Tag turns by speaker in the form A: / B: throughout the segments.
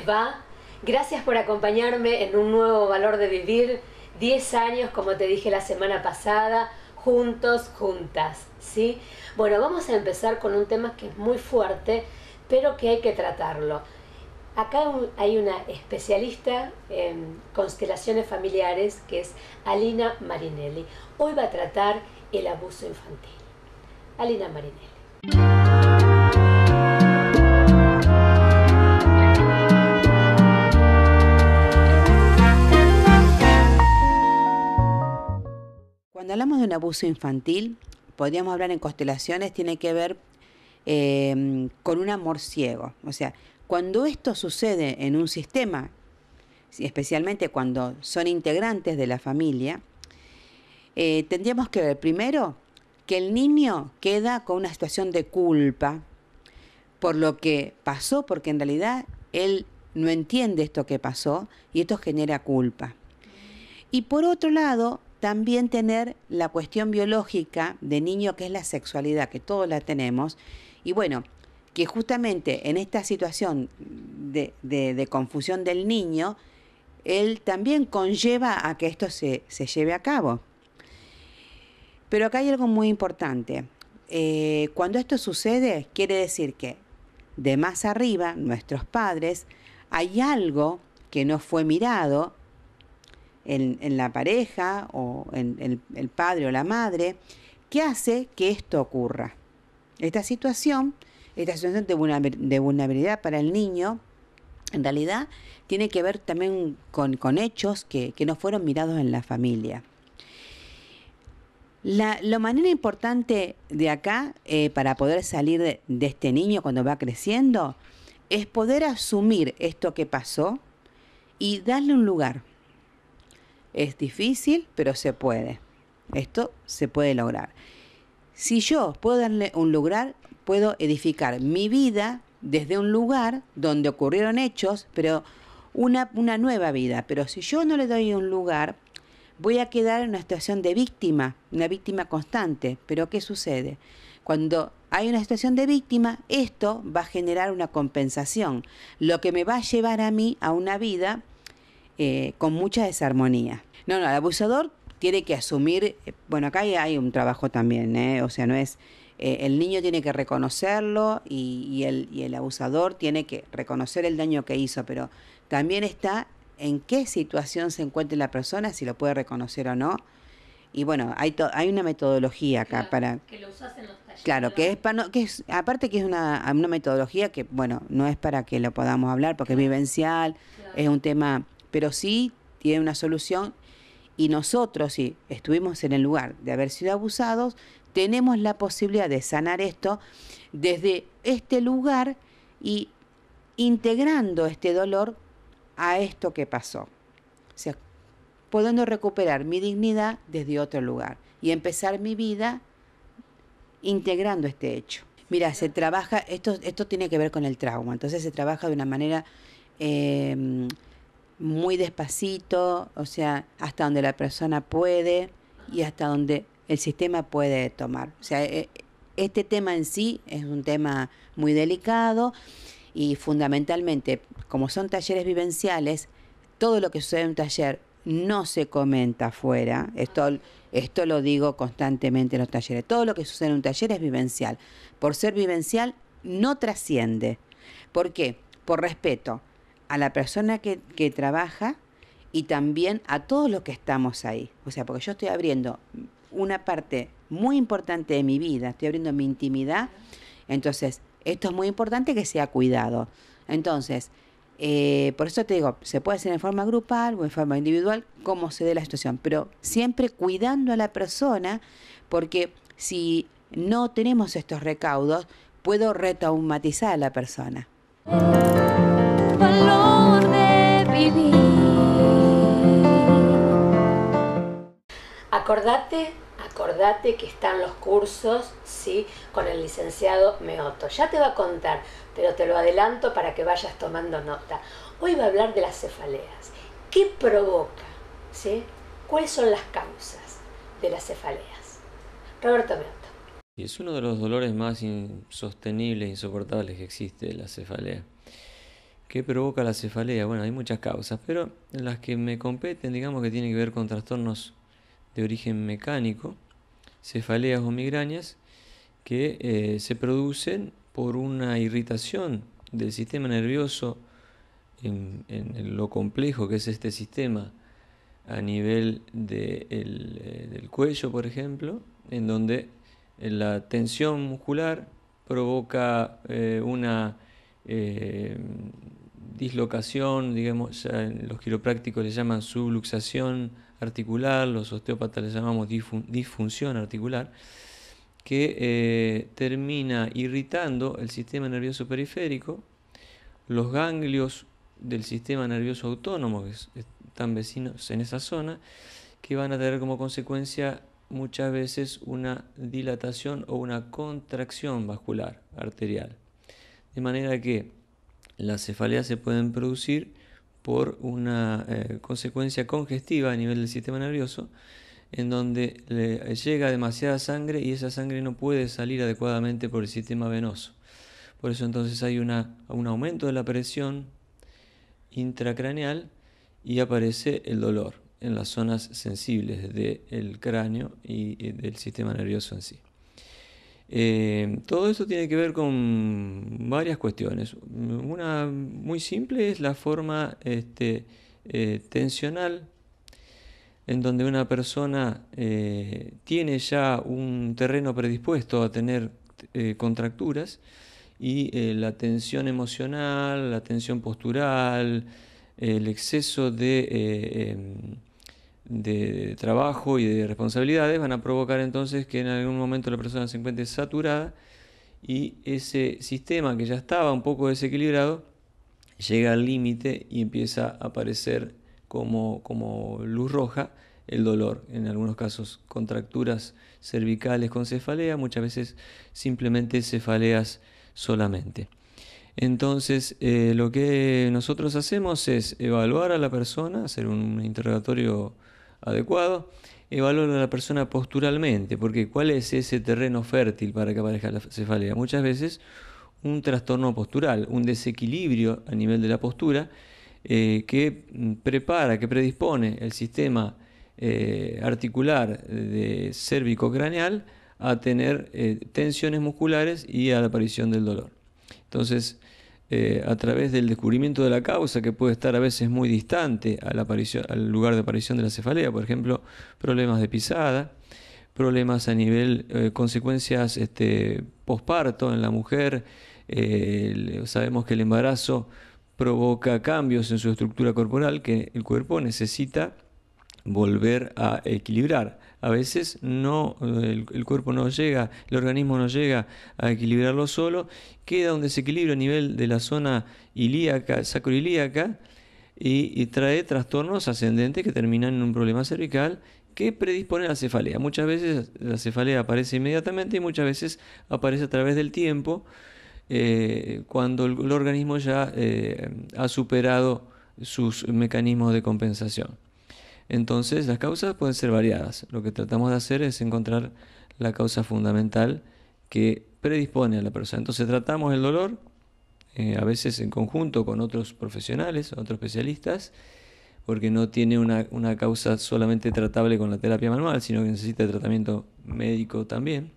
A: les va? Gracias por acompañarme en un nuevo Valor de Vivir. 10 años, como te dije la semana pasada, juntos, juntas, ¿sí? Bueno, vamos a empezar con un tema que es muy fuerte, pero que hay que tratarlo. Acá hay una especialista en constelaciones familiares, que es Alina Marinelli. Hoy va a tratar el abuso infantil. Alina Marinelli.
B: Cuando hablamos de un abuso infantil, podríamos hablar en constelaciones, tiene que ver con un amor ciego. O sea, cuando esto sucede en un sistema, especialmente cuando son integrantes de la familia, tendríamos que ver primero que el niño queda con una situación de culpa por lo que pasó, porque en realidad él no entiende esto que pasó y esto genera culpa. Y por otro lado, también tener la cuestión biológica de niño, que es la sexualidad, que todos la tenemos, y bueno, que justamente en esta situación de confusión del niño, él también conlleva a que esto se lleve a cabo. Pero acá hay algo muy importante. Cuando esto sucede, quiere decir que de más arriba, nuestros padres, hay algo que no fue mirado en la pareja o en el padre o la madre, que hace que esto ocurra. Esta situación de vulnerabilidad para el niño, en realidad, tiene que ver también con hechos que no fueron mirados en la familia. La manera importante de acá, para poder salir de este niño cuando va creciendo, es poder asumir esto que pasó y darle un lugar. Es difícil, pero se puede. Esto se puede lograr. Si yo puedo darle un lugar, puedo edificar mi vida desde un lugar donde ocurrieron hechos, pero una nueva vida. Pero si yo no le doy un lugar, voy a quedar en una situación de víctima, una víctima constante. Pero ¿qué sucede? Cuando hay una situación de víctima, esto va a generar una compensación, lo que me va a llevar a mí a una vida con mucha desarmonía. No, el abusador tiene que asumir, bueno, acá hay un trabajo también, o sea, no es, el niño tiene que reconocerlo y el abusador tiene que reconocer el daño que hizo, pero también está en qué situación se encuentra la persona, si lo puede reconocer o no. Y bueno, hay una metodología acá, claro, para
A: que lo usas en los talleres.
B: Claro, que es aparte que es una metodología que, bueno, no es para que lo podamos hablar porque, claro, es vivencial, claro, es un tema, pero sí tiene una solución. Y nosotros, si estuvimos en el lugar de haber sido abusados, tenemos la posibilidad de sanar esto desde este lugar y integrando este dolor a esto que pasó. O sea, pudiendo recuperar mi dignidad desde otro lugar y empezar mi vida integrando este hecho. Mira, se trabaja, esto tiene que ver con el trauma, entonces se trabaja de una manera muy despacito, o sea, hasta donde la persona puede y hasta donde el sistema puede tomar. O sea, este tema en sí es un tema muy delicado y fundamentalmente, como son talleres vivenciales, todo lo que sucede en un taller no se comenta afuera. Esto lo digo constantemente en los talleres. Todo lo que sucede en un taller es vivencial. Por ser vivencial, no trasciende. ¿Por qué? Por respeto a la persona que trabaja y también a todos los que estamos ahí. O sea, porque yo estoy abriendo una parte muy importante de mi vida, estoy abriendo mi intimidad. Entonces, esto es muy importante que sea cuidado. Entonces, por eso te digo, se puede hacer en forma grupal o en forma individual, como se dé la situación, pero siempre cuidando a la persona, porque si no tenemos estos recaudos, puedo retraumatizar a la persona.
A: Valor de vivir. Acordate que están los cursos, ¿sí?, con el licenciado Meotto. Ya te va a contar, pero te lo adelanto para que vayas tomando nota. Hoy va a hablar de las cefaleas. ¿Qué provoca? ¿Sí? ¿Cuáles son las causas de las cefaleas? Roberto Meotto.
C: Y es uno de los dolores más insostenibles e insoportables que existe, la cefalea. ¿Qué provoca la cefalea? Bueno, hay muchas causas, pero las que me competen, digamos que tienen que ver con trastornos de origen mecánico, cefaleas o migrañas, que se producen por una irritación del sistema nervioso en lo complejo que es este sistema a nivel del cuello, por ejemplo, en donde la tensión muscular provoca una dislocación, digamos, ya los quiroprácticos le llaman subluxación articular, los osteópatas le llamamos disfunción articular, que termina irritando el sistema nervioso periférico, los ganglios del sistema nervioso autónomo, que están vecinos en esa zona, que van a tener como consecuencia muchas veces una dilatación o una contracción vascular arterial. De manera que las cefaleas se pueden producir por una consecuencia congestiva a nivel del sistema nervioso, en donde le llega demasiada sangre y esa sangre no puede salir adecuadamente por el sistema venoso. Por eso entonces hay un aumento de la presión intracraneal y aparece el dolor en las zonas sensibles del cráneo y del sistema nervioso en sí. Todo esto tiene que ver con varias cuestiones. Una muy simple es la forma tensional, en donde una persona tiene ya un terreno predispuesto a tener contracturas, y la tensión emocional, la tensión postural, el exceso de trabajo y de responsabilidades van a provocar entonces que en algún momento la persona se encuentre saturada y ese sistema que ya estaba un poco desequilibrado llega al límite y empieza a aparecer como luz roja el dolor. En algunos casos contracturas cervicales con cefalea, muchas veces simplemente cefaleas solamente. Entonces lo que nosotros hacemos es evaluar a la persona, hacer un interrogatorio adecuado, evaluar a la persona posturalmente, porque ¿cuál es ese terreno fértil para que aparezca la cefalea? Muchas veces un trastorno postural, un desequilibrio a nivel de la postura que predispone el sistema articular de cérvico-craneal a tener tensiones musculares y a la aparición del dolor. Entonces, a través del descubrimiento de la causa, que puede estar a veces muy distante al lugar de aparición de la cefalea, por ejemplo, problemas de pisada, problemas a nivel, consecuencias posparto en la mujer, sabemos que el embarazo provoca cambios en su estructura corporal que el cuerpo necesita volver a equilibrar. A veces el cuerpo no llega, el organismo no llega a equilibrarlo solo, queda un desequilibrio a nivel de la zona ilíaca, sacroilíaca, y trae trastornos ascendentes que terminan en un problema cervical que predispone a la cefalea. Muchas veces la cefalea aparece inmediatamente y muchas veces aparece a través del tiempo, cuando el organismo ya ha superado sus mecanismos de compensación. Entonces las causas pueden ser variadas. Lo que tratamos de hacer es encontrar la causa fundamental que predispone a la persona. Entonces tratamos el dolor, a veces en conjunto con otros profesionales, otros especialistas, porque no tiene una causa solamente tratable con la terapia manual, sino que necesita tratamiento médico también.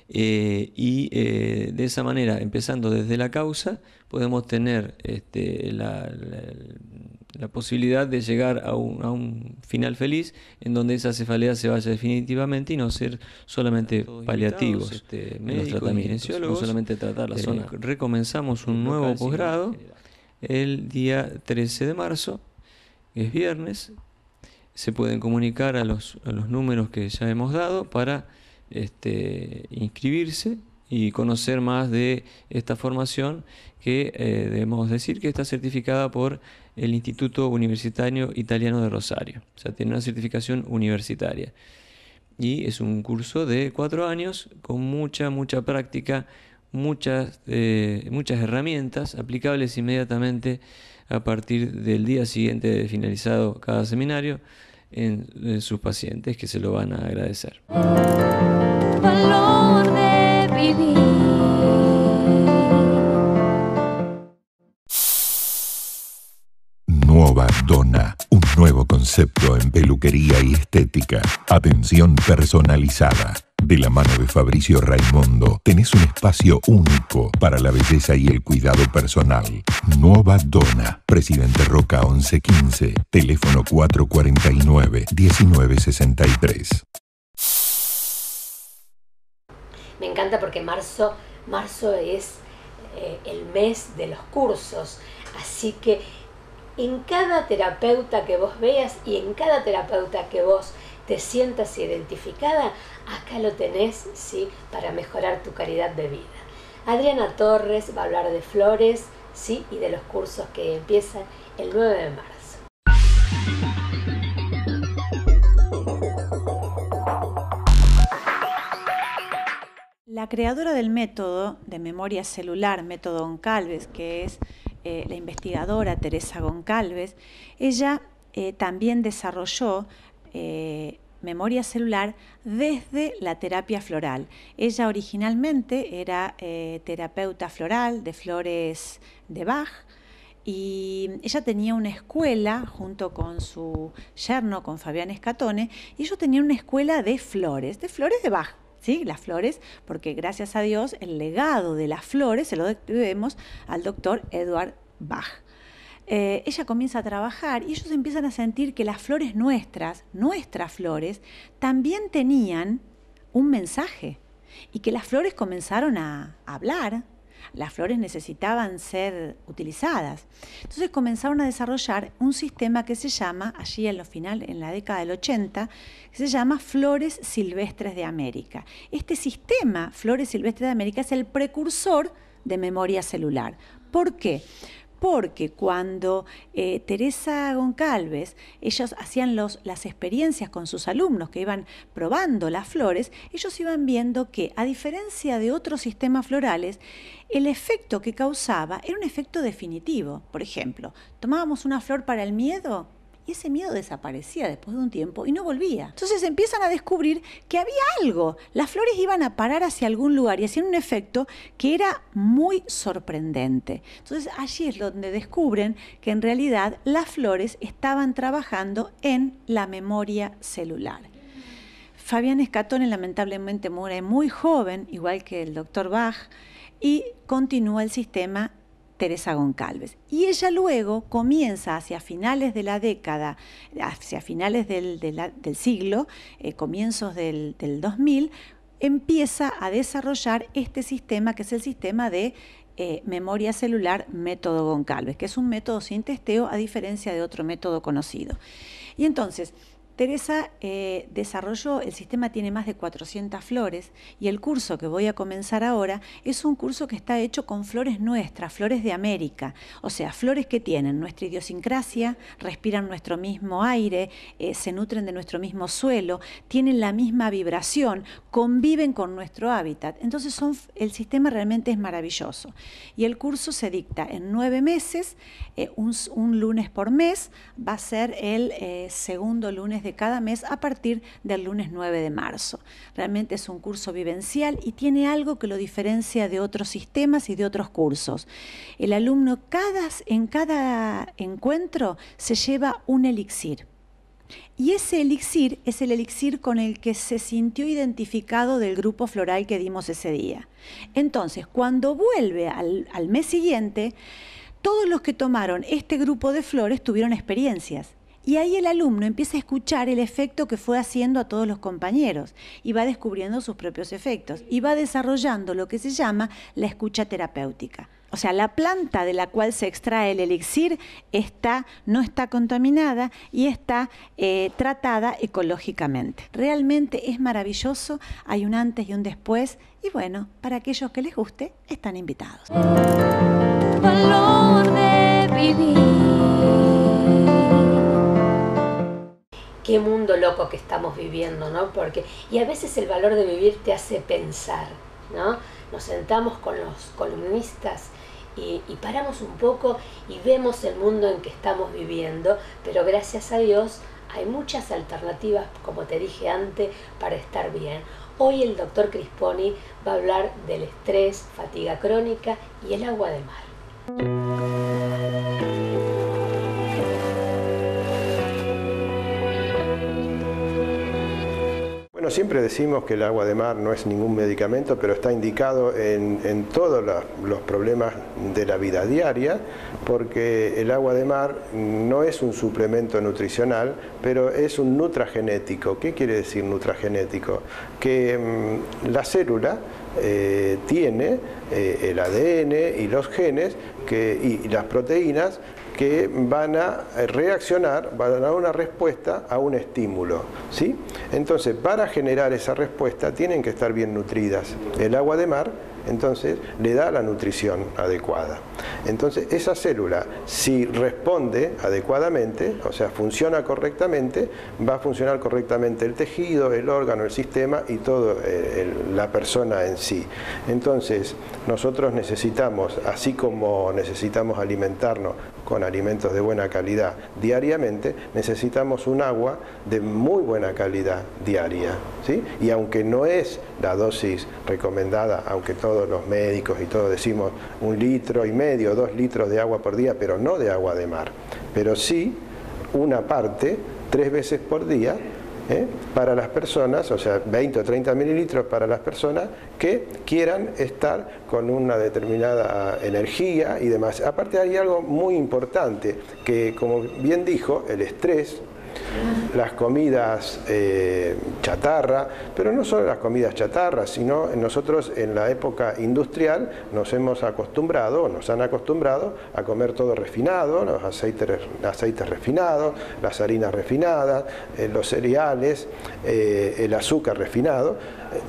C: De esa manera, empezando desde la causa, podemos tener la posibilidad de llegar a un final feliz en donde esa cefalea se vaya definitivamente y no ser solamente paliativos en los tratamientos, no solamente tratar la zona. Recomenzamos un nuevo posgrado el día 13 de marzo, es viernes. Se pueden comunicar a los números que ya hemos dado para inscribirse y conocer más de esta formación que debemos decir que está certificada por el Instituto Universitario Italiano de Rosario. O sea, tiene una certificación universitaria. Y es un curso de 4 años con mucha práctica, muchas herramientas aplicables inmediatamente a partir del día siguiente de finalizado cada seminario en sus pacientes, que se lo van a agradecer. Valor de vivir.
D: concepto en peluquería y estética. Atención personalizada. De la mano de Fabricio Raimondo, tenés un espacio único para la belleza y el cuidado personal. Nueva Dona, Presidente Roca 1115, teléfono 449-1963.
A: Me encanta porque marzo es el mes de los cursos, así que en cada terapeuta que vos veas y en cada terapeuta que vos te sientas identificada, acá lo tenés, ¿sí?, para mejorar tu calidad de vida. Adriana Torres va a hablar de flores, ¿sí?, y de los cursos que empiezan el 9 de marzo.
E: La creadora del método de memoria celular, método Goncalves, que es la investigadora Teresa Goncalves, ella también desarrolló memoria celular desde la terapia floral. Ella originalmente era terapeuta floral de flores de Bach, y ella tenía una escuela junto con su yerno, con Fabián Scatone, y ellos tenían una escuela de flores de Bach. ¿Sí? Las flores, porque gracias a Dios el legado de las flores se lo debemos al doctor Eduard Bach. Ella comienza a trabajar y ellos empiezan a sentir que las flores nuestras flores, también tenían un mensaje y que las flores comenzaron a hablar. Las flores necesitaban ser utilizadas. Entonces comenzaron a desarrollar un sistema que se llama, allí en la década del 80, que se llama Flores Silvestres de América. Este sistema, Flores Silvestres de América, es el precursor de memoria celular. ¿Por qué? Porque cuando Teresa Goncalves, ellos hacían las experiencias con sus alumnos que iban probando las flores, ellos iban viendo que, a diferencia de otros sistemas florales, el efecto que causaba era un efecto definitivo. Por ejemplo, tomábamos una flor para el miedo y ese miedo desaparecía después de un tiempo y no volvía. Entonces empiezan a descubrir que había algo. Las flores iban a parar hacia algún lugar y hacían un efecto que era muy sorprendente. Entonces allí es donde descubren que en realidad las flores estaban trabajando en la memoria celular. Fabián Scatone lamentablemente muere muy joven, igual que el doctor Bach, y continúa el sistema Teresa Goncalves. Y ella luego comienza hacia finales de la década, hacia finales del siglo, comienzos del 2000, empieza a desarrollar este sistema que es el sistema de memoria celular método Goncalves, que es un método sin testeo a diferencia de otro método conocido. Y entonces, Teresa desarrolló, el sistema tiene más de 400 flores y el curso que voy a comenzar ahora es un curso que está hecho con flores nuestras, flores de América, o sea, flores que tienen nuestra idiosincrasia, respiran nuestro mismo aire, se nutren de nuestro mismo suelo, tienen la misma vibración, conviven con nuestro hábitat. Entonces el sistema realmente es maravilloso. Y el curso se dicta en 9 meses, un lunes por mes, va a ser el segundo lunes de cada mes a partir del lunes 9 de marzo. Realmente es un curso vivencial y tiene algo que lo diferencia de otros sistemas y de otros cursos. El alumno en cada encuentro se lleva un elixir. Y ese elixir es el elixir con el que se sintió identificado del grupo floral que dimos ese día. Entonces, cuando vuelve al mes siguiente, todos los que tomaron este grupo de flores tuvieron experiencias. Y ahí el alumno empieza a escuchar el efecto que fue haciendo a todos los compañeros y va descubriendo sus propios efectos y va desarrollando lo que se llama la escucha terapéutica. O sea, la planta de la cual se extrae el elixir no está contaminada y está tratada ecológicamente. Realmente es maravilloso, hay un antes y un después y bueno, para aquellos que les guste, están invitados.
A: Valor de vivir. Qué mundo loco que estamos viviendo, ¿no? Y a veces el valor de vivir te hace pensar, ¿no? Nos sentamos con los columnistas y paramos un poco y vemos el mundo en que estamos viviendo, pero gracias a Dios hay muchas alternativas, como te dije antes, para estar bien. Hoy el doctor Crisponi va a hablar del estrés, fatiga crónica y el agua de mar.
F: Bueno, siempre decimos que el agua de mar no es ningún medicamento, pero está indicado en todos los problemas de la vida diaria, porque el agua de mar no es un suplemento nutricional, pero es un nutragenético. ¿Qué quiere decir nutragenético? Que la célula tiene el ADN y los genes y las proteínas que van a reaccionar, van a dar una respuesta a un estímulo, ¿sí? Entonces, para generar esa respuesta tienen que estar bien nutridas. El agua de mar, entonces, le da la nutrición adecuada. Entonces, esa célula, si responde adecuadamente, o sea, funciona correctamente, va a funcionar correctamente el tejido, el órgano, el sistema y toda la persona en sí. Entonces, nosotros necesitamos, así como necesitamos alimentarnos con alimentos de buena calidad diariamente, necesitamos un agua de muy buena calidad diaria, ¿sí? Y aunque no es la dosis recomendada, aunque todos los médicos y todos decimos 1,5 litros, 2 litros de agua por día, pero no de agua de mar, pero sí una parte 3 veces por día, para las personas, o sea, 20 o 30 mililitros para las personas que quieran estar con una determinada energía y demás. Aparte hay algo muy importante, que como bien dijo, el estrés, las comidas chatarra, pero no solo las comidas chatarra, sino nosotros en la época industrial nos han acostumbrado a comer todo refinado, los aceites refinados, las harinas refinadas, los cereales, el azúcar refinado,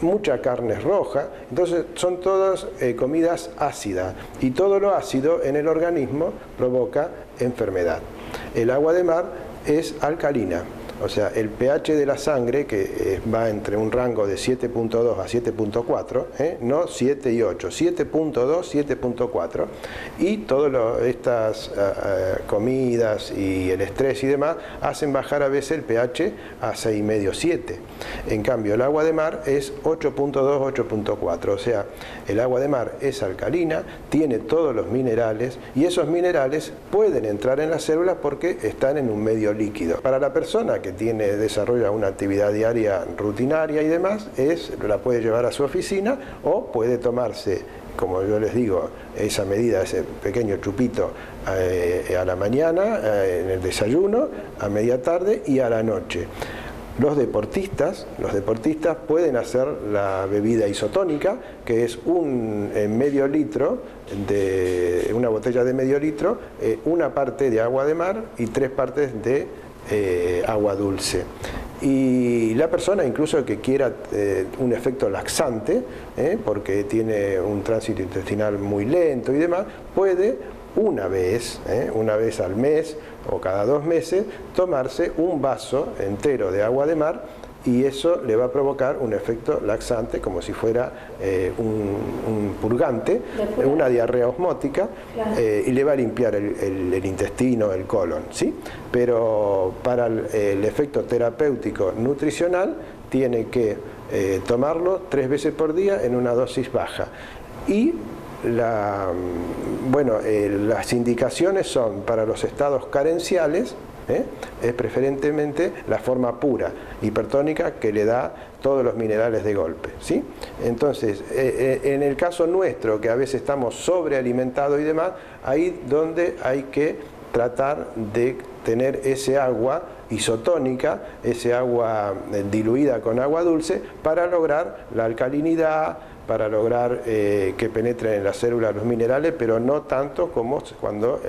F: mucha carne roja. Entonces son todas comidas ácidas, y todo lo ácido en el organismo provoca enfermedad. El agua de mar es alcalina, o sea, el pH de la sangre, que va entre un rango de 7.2 a 7.4, no 7 y 8, 7.2, 7.4, y todas estas comidas y el estrés y demás hacen bajar a veces el pH a 6,5, 7. En cambio, el agua de mar es 8.2, 8.4, o sea, el agua de mar es alcalina, tiene todos los minerales, y esos minerales pueden entrar en las células porque están en un medio líquido. Para la persona que desarrolla una actividad diaria rutinaria y demás, la puede llevar a su oficina o puede tomarse, como yo les digo, esa medida, ese pequeño chupito a la mañana, en el desayuno, a media tarde y a la noche. Los deportistas pueden hacer la bebida isotónica, que es un medio litro, una botella de medio litro, una parte de agua de mar y 3 partes de agua dulce. Y la persona incluso que quiera un efecto laxante, porque tiene un tránsito intestinal muy lento y demás, puede una vez al mes o cada 2 meses tomarse un vaso entero de agua de mar, y eso le va a provocar un efecto laxante, como si fuera un purgante, una diarrea osmótica, claro. Y le va a limpiar el intestino, el colon, ¿sí? Pero para el efecto terapéutico nutricional tiene que tomarlo 3 veces por día en una dosis baja. Y las indicaciones son para los estados carenciales, es preferentemente la forma pura, hipertónica, que le da todos los minerales de golpe, ¿sí? Entonces, en el caso nuestro, que a veces estamos sobrealimentados y demás, ahí donde hay que tratar de tener ese agua isotónica, ese agua diluida con agua dulce, para lograr la alcalinidad, para lograr que penetren en las células los minerales, pero no tanto como cuando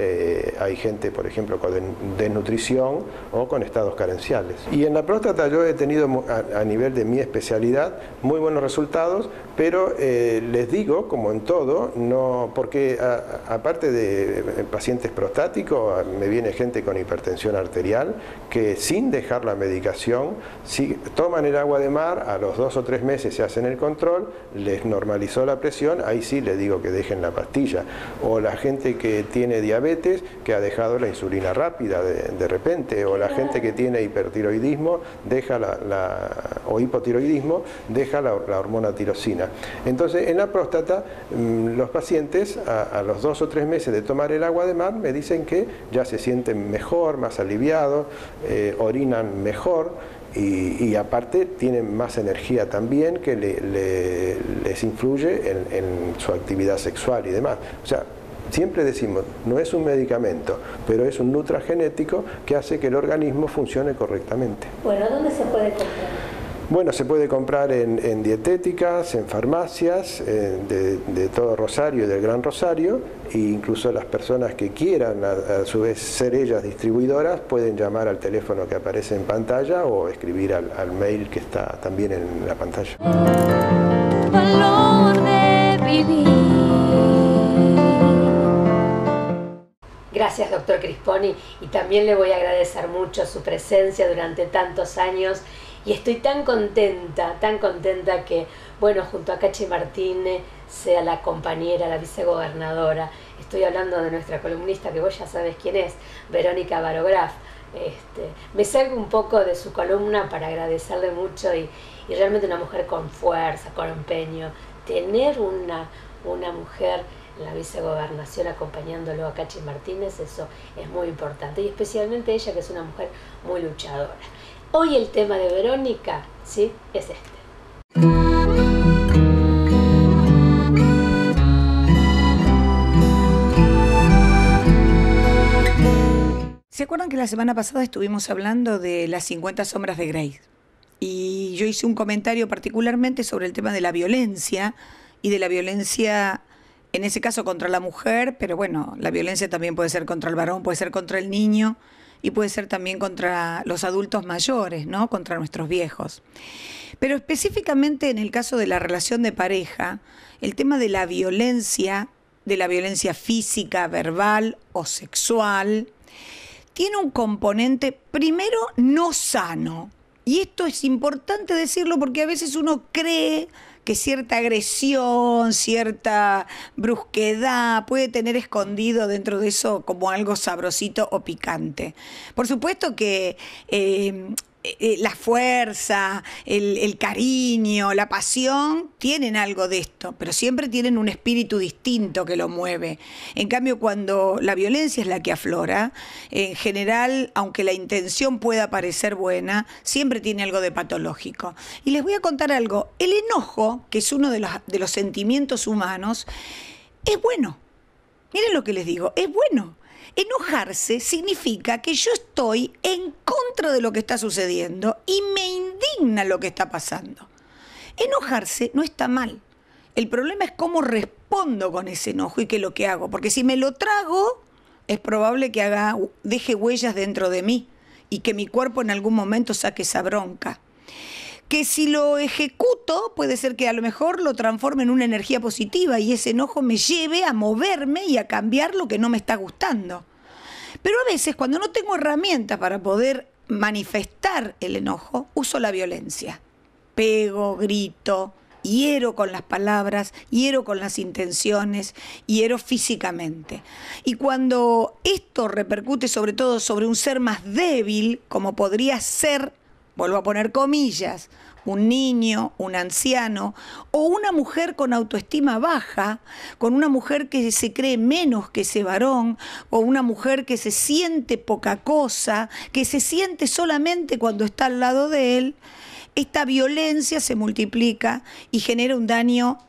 F: hay gente, por ejemplo, con desnutrición o con estados carenciales. Y en la próstata yo he tenido, a nivel de mi especialidad, muy buenos resultados, pero les digo, como en todo, no, porque aparte de pacientes prostáticos, me viene gente con hipertensión arterial que sin dejar la medicación, si toman el agua de mar, a los 2 o 3 meses se hacen el control, les normalizó la presión, ahí sí les digo que dejen la pastilla. O la gente que tiene diabetes, que ha dejado la insulina rápida de repente, o la gente que tiene hipertiroidismo, deja o hipotiroidismo, deja la hormona tirosina. Entonces, en la próstata, los pacientes a los 2 o 3 meses de tomar el agua de mar me dicen que ya se sienten mejor, más aliviados, orinan mejor, Y aparte tienen más energía también que les influye en su actividad sexual y demás. O sea, siempre decimos, no es un medicamento, pero es un nutragenético que hace que el organismo funcione correctamente.
A: Bueno, ¿dónde se puede comprar?
F: Bueno, se puede comprar en dietéticas, en farmacias de todo Rosario y del Gran Rosario, e incluso las personas que quieran a su vez ser ellas distribuidoras pueden llamar al teléfono que aparece en pantalla o escribir al mail que está también en la pantalla.
G: Valor de vivir.
A: Gracias, doctor Crisponi, y también le voy a agradecer mucho su presencia durante tantos años. Y estoy tan contenta que, bueno, junto a Cachi Martínez sea la compañera, la vicegobernadora. Estoy hablando de nuestra columnista, que vos ya sabes quién es, Verónica Barograf. Me salgo un poco de su columna para agradecerle mucho y realmente una mujer con fuerza, con empeño. Tener una mujer en la vicegobernación acompañándolo a Cachi Martínez, eso es muy importante. Y especialmente ella, que es una mujer muy luchadora. Hoy el tema de Verónica, ¿sí?, es este.
H: ¿Se acuerdan que la semana pasada estuvimos hablando de las 50 sombras de Grey? Y yo hice un comentario particularmente sobre el tema de la violencia y de la violencia, en ese caso contra la mujer, pero bueno, la violencia también puede ser contra el varón, puede ser contra el niño, y puede ser también contra los adultos mayores, ¿no? Contra nuestros viejos. Pero específicamente en el caso de la relación de pareja, el tema de la violencia física, verbal o sexual, tiene un componente, primero, no sano. Y esto es importante decirlo porque a veces uno cree que cierta agresión, cierta brusquedad puede tener escondido dentro de eso como algo sabrosito o picante. Por supuesto que la fuerza, el cariño, la pasión tienen algo de esto, pero siempre tienen un espíritu distinto que lo mueve. En cambio, cuando la violencia es la que aflora, en general, aunque la intención pueda parecer buena, siempre tiene algo de patológico. Y les voy a contar algo. El enojo, que es uno de los sentimientos humanos, es bueno. Miren lo que les digo, es bueno. Enojarse significa que yo estoy en contra de lo que está sucediendo y me indigna lo que está pasando. Enojarse no está mal. El problema es cómo respondo con ese enojo y qué es lo que hago. Porque si me lo trago, es probable que deje huellas dentro de mí y que mi cuerpo en algún momento saque esa bronca. Que si lo ejecuto, puede ser que a lo mejor lo transforme en una energía positiva y ese enojo me lleve a moverme y a cambiar lo que no me está gustando. Pero a veces, cuando no tengo herramientas para poder manifestar el enojo, uso la violencia. Pego, grito, hiero con las palabras, hiero con las intenciones, hiero físicamente. Y cuando esto repercute sobre todo sobre un ser más débil, como podría ser, vuelvo a poner comillas, un niño, un anciano o una mujer con autoestima baja, con una mujer que se cree menos que ese varón o una mujer que se siente poca cosa, que se siente solamente cuando está al lado de él, esta violencia se multiplica y genera un daño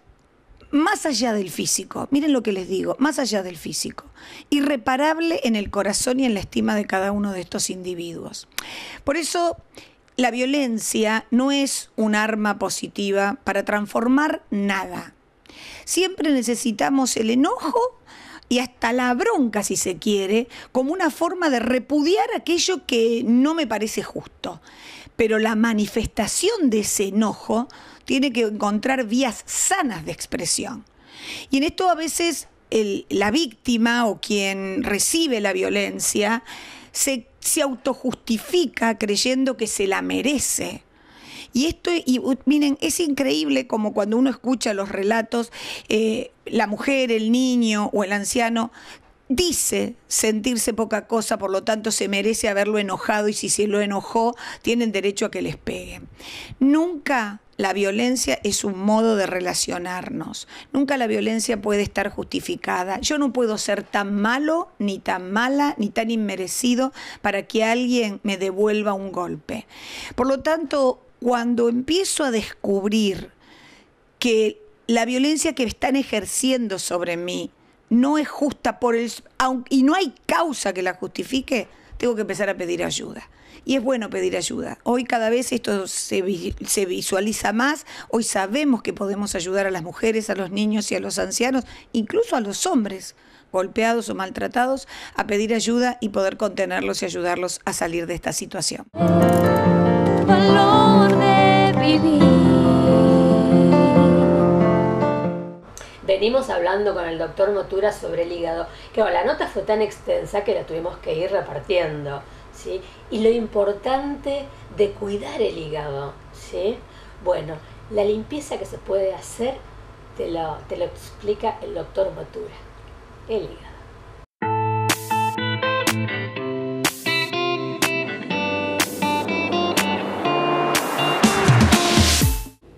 H: más allá del físico. Miren lo que les digo, más allá del físico, irreparable en el corazón y en la estima de cada uno de estos individuos. Por eso, la violencia no es un arma positiva para transformar nada. Siempre necesitamos el enojo y hasta la bronca, si se quiere, como una forma de repudiar aquello que no me parece justo. Pero la manifestación de ese enojo tiene que encontrar vías sanas de expresión. Y en esto a veces la víctima o quien recibe la violencia se autojustifica creyendo que se la merece. Y miren, es increíble como cuando uno escucha los relatos, la mujer, el niño o el anciano dice sentirse poca cosa, por lo tanto se merece haberlo enojado y si se lo enojó, tienen derecho a que les peguen. Nunca la violencia es un modo de relacionarnos. Nunca la violencia puede estar justificada. Yo no puedo ser tan malo, ni tan mala, ni tan inmerecido para que alguien me devuelva un golpe. Por lo tanto, cuando empiezo a descubrir que la violencia que están ejerciendo sobre mí no es justa y no hay causa que la justifique, tengo que empezar a pedir ayuda. Y es bueno pedir ayuda. Hoy cada vez esto se visualiza más. Hoy sabemos que podemos ayudar a las mujeres, a los niños y a los ancianos, incluso a los hombres golpeados o maltratados, a pedir ayuda y poder contenerlos y ayudarlos a salir de esta situación.
G: Valor de vivir.
A: Venimos hablando con el doctor Motura sobre el hígado, que la nota fue tan extensa que la tuvimos que ir repartiendo, ¿sí? Y lo importante de cuidar el hígado, ¿sí? Bueno, la limpieza que se puede hacer te lo explica el doctor Motura. El hígado.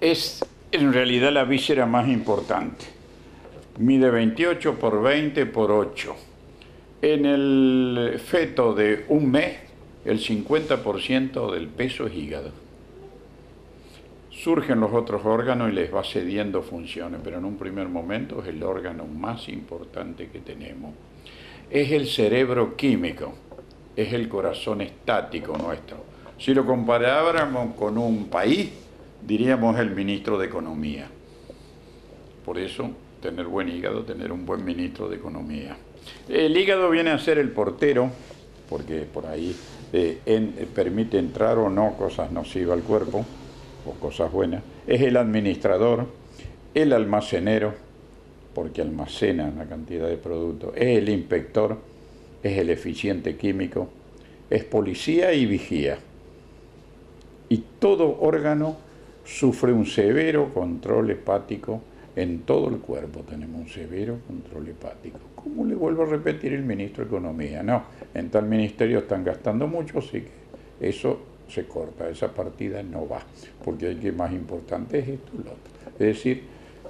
I: Es en realidad la víscera más importante. Mide 28 por 20 por 8. En el feto de un mes, el 50% del peso es hígado. Surgen los otros órganos y les va cediendo funciones, pero en un primer momento es el órgano más importante que tenemos. Es el cerebro químico, es el corazón estático nuestro. Si lo comparáramos con un país, diríamos el ministro de Economía. Por eso, tener buen hígado, tener un buen ministro de Economía. El hígado viene a ser el portero, porque por ahí permite entrar o no cosas nocivas al cuerpo, o cosas buenas. Es el administrador, el almacenero, porque almacena una cantidad de productos. Es el inspector, es el eficiente químico, es policía y vigía. Y todo órgano sufre un severo control hepático. En todo el cuerpo tenemos un severo control hepático. ¿Cómo le vuelvo a repetir el ministro de Economía? No, en tal ministerio están gastando mucho, así que eso se corta, esa partida no va, porque el que más importante es esto y lo otro. Es decir,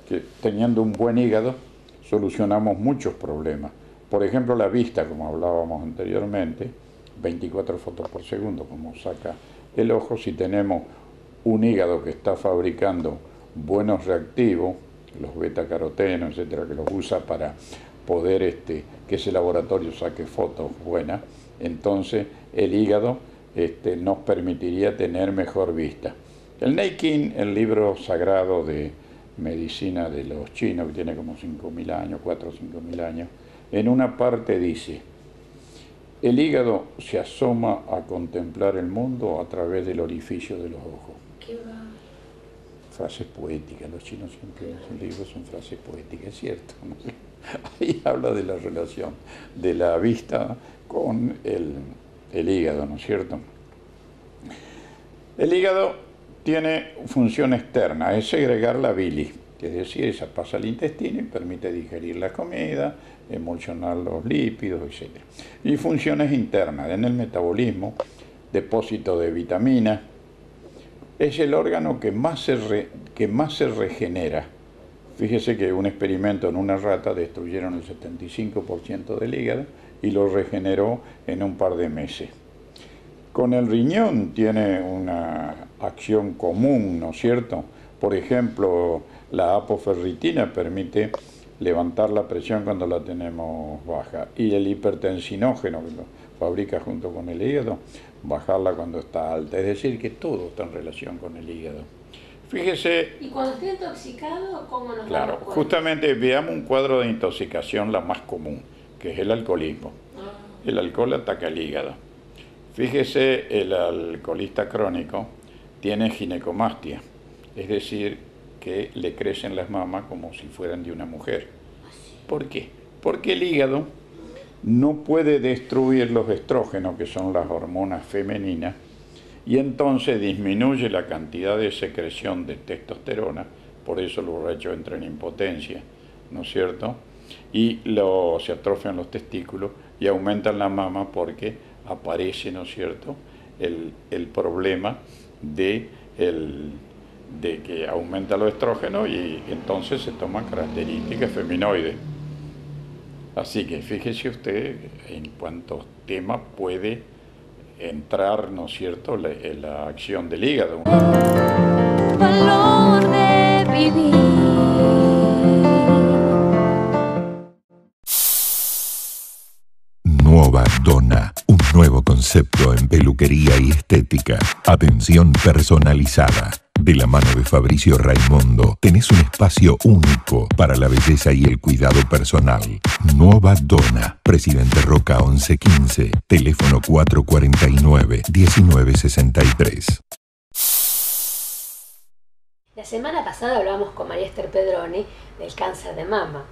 I: que teniendo un buen hígado solucionamos muchos problemas. Por ejemplo, la vista, como hablábamos anteriormente, 24 fotos por segundo, como saca el ojo. Si tenemos un hígado que está fabricando buenos reactivos, los beta-carotenos, etcétera, que los usa para poder que ese laboratorio saque fotos buenas, entonces el hígado nos permitiría tener mejor vista. El Neikin, el libro sagrado de medicina de los chinos, que tiene como 5.000 años, 4 o 5.000 años, en una parte dice: el hígado se asoma a contemplar el mundo a través del orificio de los ojos.
A: ¿Qué va?
I: Frases poéticas, los chinos siempre en sus libros son frases poéticas, es cierto, ¿no? Ahí habla de la relación de la vista con el hígado, ¿no es cierto? El hígado tiene función externa, es segregar la bilis, es decir, esa pasa al intestino y permite digerir la comida, emulsionar los lípidos, etc. Y funciones internas, en el metabolismo, depósito de vitaminas. Es el órgano que más se regenera. Fíjese que un experimento en una rata destruyeron el 75% del hígado y lo regeneró en un par de meses. Con el riñón tiene una acción común, ¿no es cierto? Por ejemplo, la apoferritina permite levantar la presión cuando la tenemos baja, y el hipertensinógeno, que lo fabrica junto con el hígado, bajarla cuando está alta. Es decir, que todo está en relación con el hígado. Fíjese...
A: ¿Y cuando esté intoxicado, cómo nos
I: Claro,
A: damos cuenta?
I: justamente veamos un cuadro de intoxicación, la más común, que es el alcoholismo. El alcohol ataca el hígado. Fíjese, el alcoholista crónico tiene ginecomastia, es decir, que le crecen las mamas como si fueran de una mujer. ¿Por qué? Porque el hígado no puede destruir los estrógenos, que son las hormonas femeninas, y entonces disminuye la cantidad de secreción de testosterona, por eso los borrachos entran en impotencia, ¿no es cierto? Y se atrofian los testículos y aumentan la mama porque aparece, ¿no es cierto?, el problema de de que aumenta los estrógenos y entonces se toman características feminoides. Así que fíjese usted en cuántos temas puede entrar, ¿no es cierto?, la acción del hígado.
G: Valor de vivir.
D: Nuova Donna, un nuevo concepto en peluquería y estética. Atención personalizada. De la mano de Fabricio Raimondo, tenés un espacio único para la belleza y el cuidado personal. Nueva Donna, Presidente Roca 1115, teléfono 449-1963.
A: La semana pasada hablamos con María Esther Pedroni del cáncer de mama.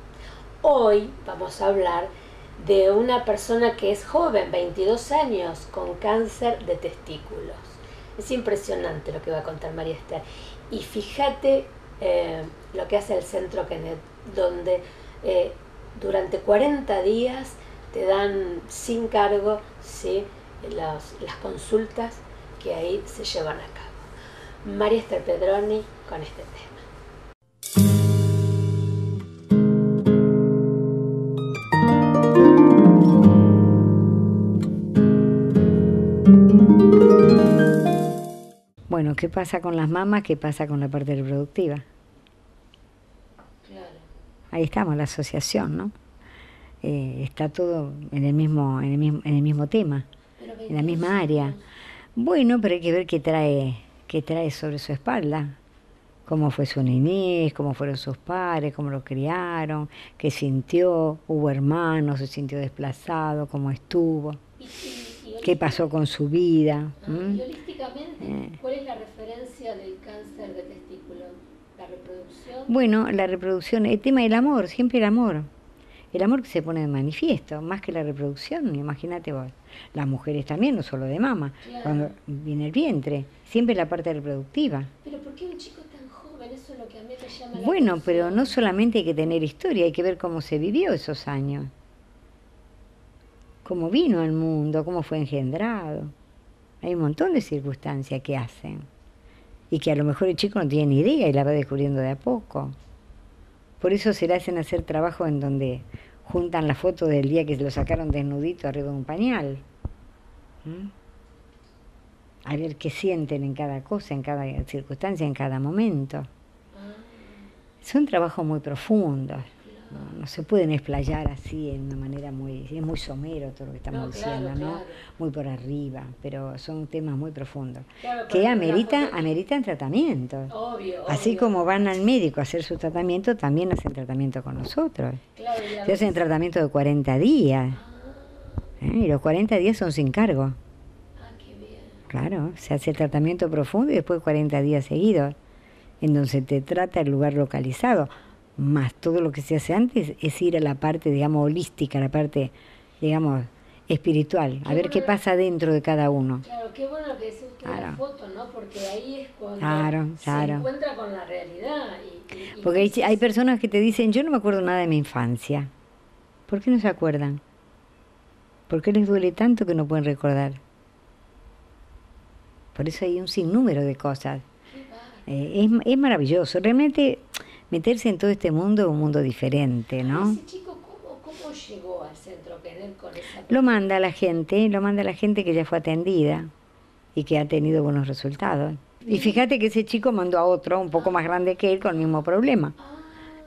A: Hoy vamos a hablar de una persona que es joven, 22 años, con cáncer de testículos. Es impresionante lo que va a contar María Esther. Y fíjate lo que hace el Centro Kenneth, donde durante 40 días te dan sin cargo, ¿sí?, las consultas que ahí se llevan a cabo. María Esther Pedroni con este tema.
J: Bueno, ¿qué pasa con las mamas? ¿Qué pasa con la parte reproductiva?
A: Claro.
J: Ahí estamos, la asociación, ¿no? Está todo en el mismo tema, en la misma área. Bueno, pero hay que ver qué trae sobre su espalda. Cómo fue su niñez, cómo fueron sus padres, cómo lo criaron, qué sintió, hubo hermanos, se sintió desplazado, cómo estuvo. ¿Qué pasó con su vida?
A: Y holísticamente, ¿cuál es la referencia del cáncer de testículo? ¿La reproducción?
J: Bueno, la reproducción, el tema del amor, siempre el amor. El amor que se pone de manifiesto, más que la reproducción, imagínate vos. Las mujeres también, no solo de mama,
A: claro,
J: cuando viene el vientre, siempre la parte reproductiva.
A: Pero ¿por qué un chico tan joven? Eso es lo que a mí me llama la atención.
J: Bueno, pero no solamente hay que tener historia, hay que ver cómo se vivió esos años. Cómo vino al mundo, cómo fue engendrado. Hay un montón de circunstancias que hacen. Y que a lo mejor el chico no tiene ni idea y la va descubriendo de a poco. Por eso se le hacen hacer trabajo en donde juntan la foto del día que se lo sacaron desnudito arriba de un pañal. A ver qué sienten en cada cosa, en cada circunstancia, en cada momento. Son trabajos muy profundos. No se pueden explayar así en una manera es muy somero todo lo que estamos diciendo, ¿no? Claro. Muy por arriba, pero son temas muy profundos, claro, que ameritan tratamiento.
A: Obvio,
J: así como van al médico a hacer su tratamiento, también hacen tratamiento con nosotros.
A: Claro,
J: se hacen tratamiento de 40 días, y los 40 días son sin cargo.
A: Qué bien.
J: Claro, se hace el tratamiento profundo y después 40 días seguidos, en donde se te trata el lugar localizado. Más todo lo que se hace antes es ir a la parte, digamos, holística, la parte, digamos, espiritual, a ver qué pasa dentro de cada uno.
A: Claro, qué bueno lo que dice usted de la foto, ¿no? Porque ahí es cuando se
J: claro.
A: encuentra con la realidad.
J: Porque hay personas que te dicen, yo no me acuerdo nada de mi infancia. ¿Por qué no se acuerdan? ¿Por qué les duele tanto que no pueden recordar? Por eso hay un sinnúmero de cosas. Es maravilloso, realmente. Meterse en todo este mundo es un mundo diferente, ¿no?
A: ¿Ese chico cómo llegó al Centro Kenneth con esa?
J: Lo manda la gente que ya fue atendida y que ha tenido buenos resultados. Y fíjate que ese chico mandó a otro un poco más grande que él con el mismo problema.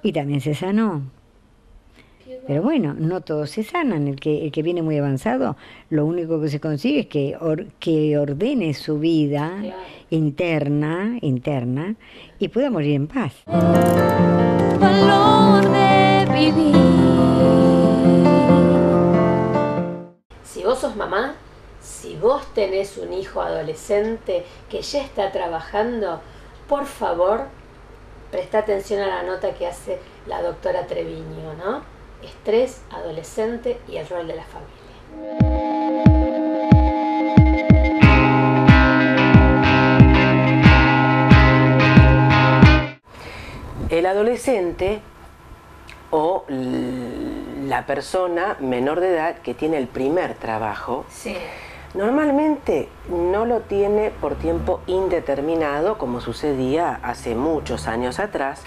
J: Y también se sanó. Pero bueno, no todos se sanan. El que viene muy avanzado, lo único que se consigue es que ordene su vida interna y pueda morir en paz.
G: Valor de vivir.
A: Si vos sos mamá, si vos tenés un hijo adolescente que ya está trabajando, por favor, presta atención a la nota que hace la doctora Treviño, ¿no? Estrés, adolescente y el rol de la familia.
K: El adolescente o la persona menor de edad que tiene el primer trabajo, Normalmente no lo tiene por tiempo indeterminado, como sucedía hace muchos años atrás,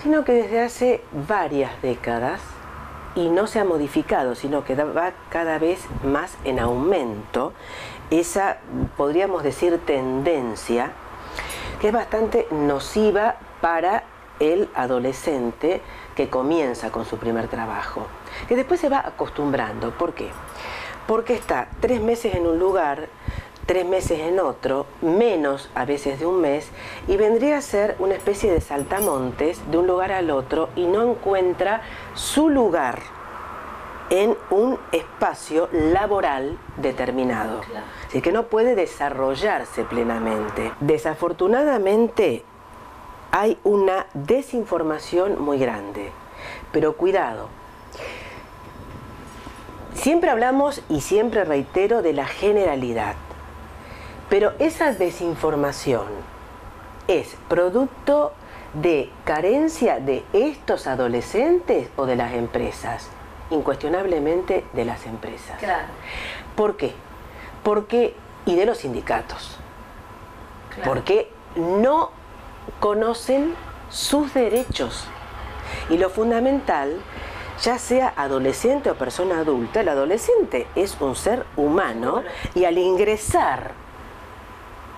K: sino que desde hace varias décadas, y no se ha modificado, sino que va cada vez más en aumento, esa, podríamos decir, tendencia, que es bastante nociva para el adolescente que comienza con su primer trabajo, que después se va acostumbrando. ¿Por qué? Porque está 3 meses en un lugar, 3 meses en otro, menos a veces de un mes, y vendría a ser una especie de saltamontes de un lugar al otro y no encuentra su lugar en un espacio laboral determinado. Así que no puede desarrollarse plenamente. Desafortunadamente hay una desinformación muy grande, pero cuidado. Siempre hablamos y siempre reitero de la generalidad, pero esa desinformación es producto de carencia de estos adolescentes o de las empresas. Incuestionablemente de las empresas.
A: Claro.
K: ¿Por qué? Y de los sindicatos.
A: Claro.
K: Porque no conocen sus derechos. Y lo fundamental, ya sea adolescente o persona adulta, el adolescente es un ser humano y al ingresar,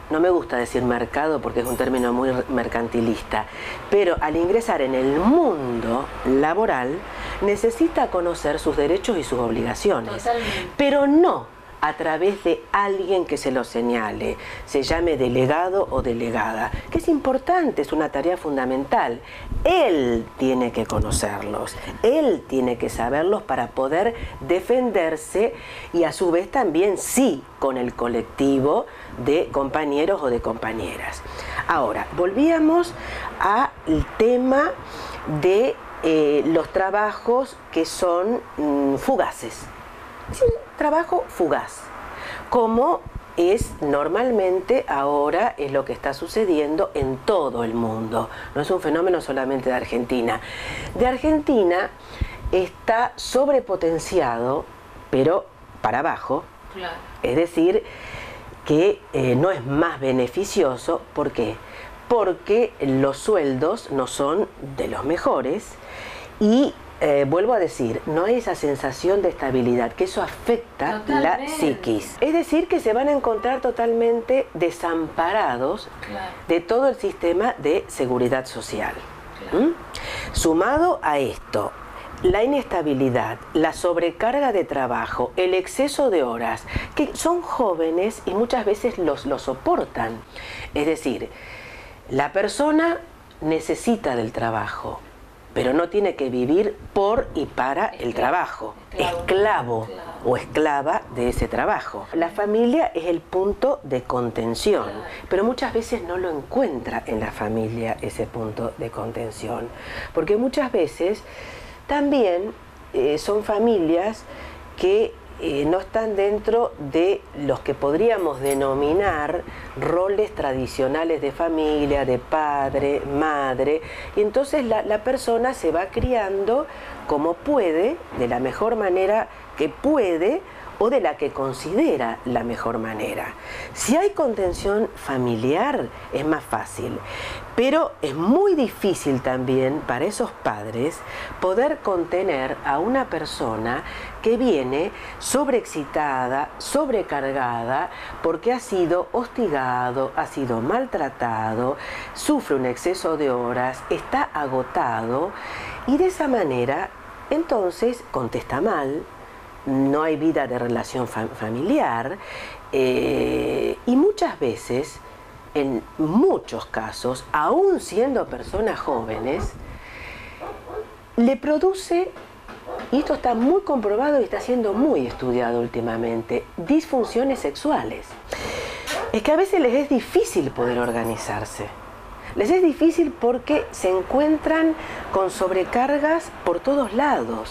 K: no me gusta decir mercado porque es un término muy mercantilista, pero al ingresar en el mundo laboral necesita conocer sus derechos y sus obligaciones.
A: Totalmente.
K: Pero no a través de alguien que se lo señale, se llame delegado o delegada, que es importante, es una tarea fundamental. Él tiene que conocerlos, él tiene que saberlos para poder defenderse y a su vez también sí con el colectivo de compañeros o de compañeras. Ahora, volvíamos al tema de los trabajos que son fugaces. Es un trabajo fugaz, como es normalmente ahora es lo que está sucediendo en todo el mundo. No es un fenómeno solamente de Argentina. De Argentina está sobrepotenciado, pero para abajo.
A: Claro.
K: Es decir, que no es más beneficioso. ¿Por qué? Porque los sueldos no son de los mejores y vuelvo a decir, no hay esa sensación de estabilidad, que eso afecta la psiquis. Es decir, que se van a encontrar totalmente desamparados de todo el sistema de seguridad social. Sumado a esto, la inestabilidad, la sobrecarga de trabajo, el exceso de horas, que son jóvenes y muchas veces lo soportan. Es decir, la persona necesita del trabajo, pero no tiene que vivir por y para el trabajo. Esclavo o esclava de ese trabajo. La familia es el punto de contención, pero muchas veces no lo encuentra en la familia ese punto de contención, porque muchas veces también son familias que no están dentro de los que podríamos denominar roles tradicionales de familia, de padre, madre, y entonces la persona se va criando como puede, de la mejor manera que puede o de la que considera la mejor manera. Si hay contención familiar es más fácil, pero es muy difícil también para esos padres poder contener a una persona que viene sobreexcitada, sobrecargada, porque ha sido hostigado, ha sido maltratado, sufre un exceso de horas, está agotado y de esa manera entonces contesta mal, no hay vida de relación familiar y muchas veces, en muchos casos, aún siendo personas jóvenes, le produce, y esto está muy comprobado y está siendo muy estudiado últimamente, disfunciones sexuales. Es que a veces les es difícil poder organizarse. Les es difícil porque se encuentran con sobrecargas por todos lados.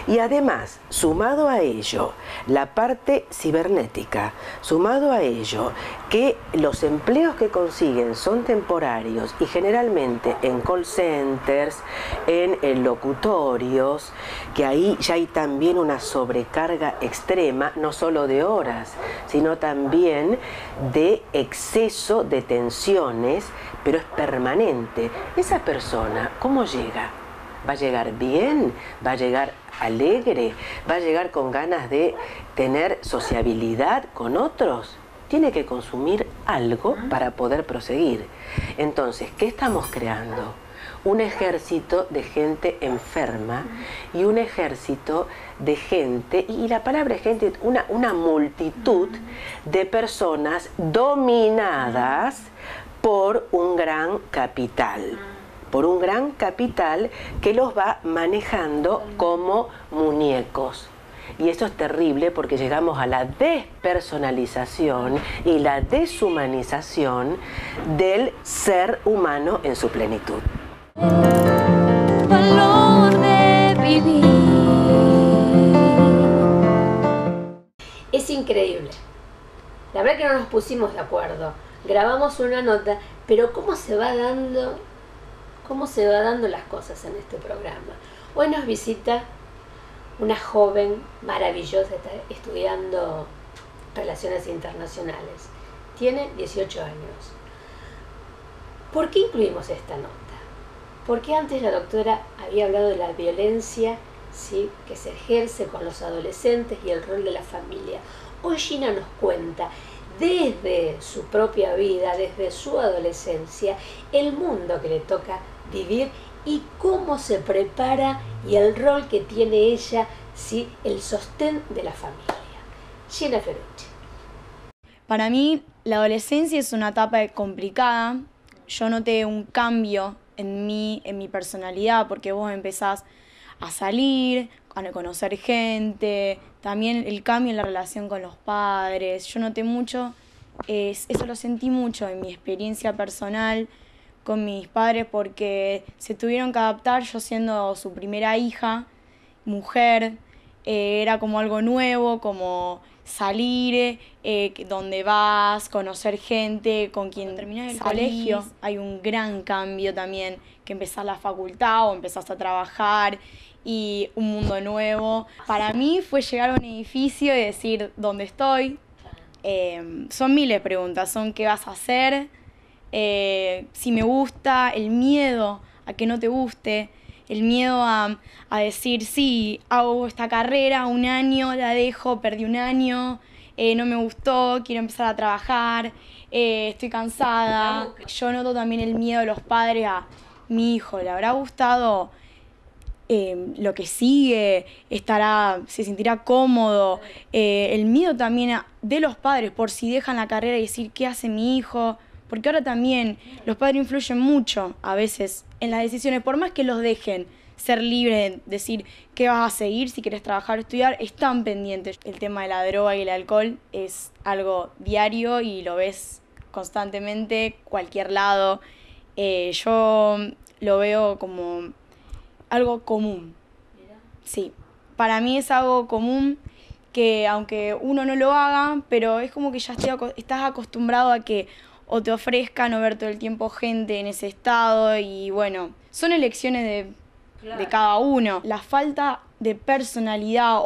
K: Y además, sumado a ello, la parte cibernética, sumado a ello, que los empleos que consiguen son temporarios y generalmente en call centers, en locutorios, que ahí ya hay también una sobrecarga extrema, no solo de horas, sino también de exceso de tensiones, pero es permanente. Esa persona, ¿cómo llega? ¿Va a llegar bien? ¿Va a llegar alegre? ¿Va a llegar con ganas de tener sociabilidad con otros? Tiene que consumir algo para poder proseguir. Entonces, ¿qué estamos creando? Un ejército de gente enferma y un ejército de gente, y la palabra gente, una multitud de personas dominadas por un gran capital. Por un gran capital que los va manejando como muñecos. Y esto es terrible porque llegamos a la despersonalización y la deshumanización del ser humano en su plenitud.
G: Valor de vivir.
A: Es increíble. La verdad que no nos pusimos de acuerdo. Grabamos una nota, pero ¿cómo se va dando las cosas en este programa? Hoy nos visita una joven maravillosa, está estudiando Relaciones Internacionales. Tiene 18 años. ¿Por qué incluimos esta nota? Porque antes la doctora había hablado de la violencia, ¿sí?, que se ejerce con los adolescentes y el rol de la familia. Hoy Gina nos cuenta desde su propia vida, desde su adolescencia, el mundo que le toca vivir y cómo se prepara y el rol que tiene ella, ¿sí?, el sostén de la familia. Gina Ferrucci.
L: Para mí, la adolescencia es una etapa complicada. Yo noté un cambio en mi personalidad, porque vos empezás a salir, a conocer gente, también el cambio en la relación con los padres. Yo noté mucho, eso lo sentí mucho en mi experiencia personal con mis padres, porque se tuvieron que adaptar, yo siendo su primera hija, mujer, era como algo nuevo, como salir, donde vas, conocer gente, con quien terminás el colegio. Hay un gran cambio también, que empezás la facultad o empezás a trabajar y un mundo nuevo. Para mí fue llegar a un edificio y decir dónde estoy. Son miles de preguntas, son qué vas a hacer, si me gusta, el miedo a que no te guste, el miedo a decir, sí, hago esta carrera, un año, la dejo, perdí un año, no me gustó, quiero empezar a trabajar, estoy cansada. Yo noto también el miedo de los padres a mi hijo, ¿le habrá gustado lo que sigue? ¿Se sentirá cómodo? El miedo también de los padres por si dejan la carrera y decir, ¿qué hace mi hijo? Porque ahora también los padres influyen mucho a veces en las decisiones, por más que los dejen ser libres de decir qué vas a seguir, si quieres trabajar o estudiar, están pendientes. El tema de la droga y el alcohol es algo diario y lo ves constantemente, cualquier lado. Yo lo veo como algo común. Sí, para mí es algo común que aunque uno no lo haga, pero es como que ya estás acostumbrado a que o te ofrezcan o ver todo el tiempo gente en ese estado y bueno, son elecciones de cada uno. La falta de personalidad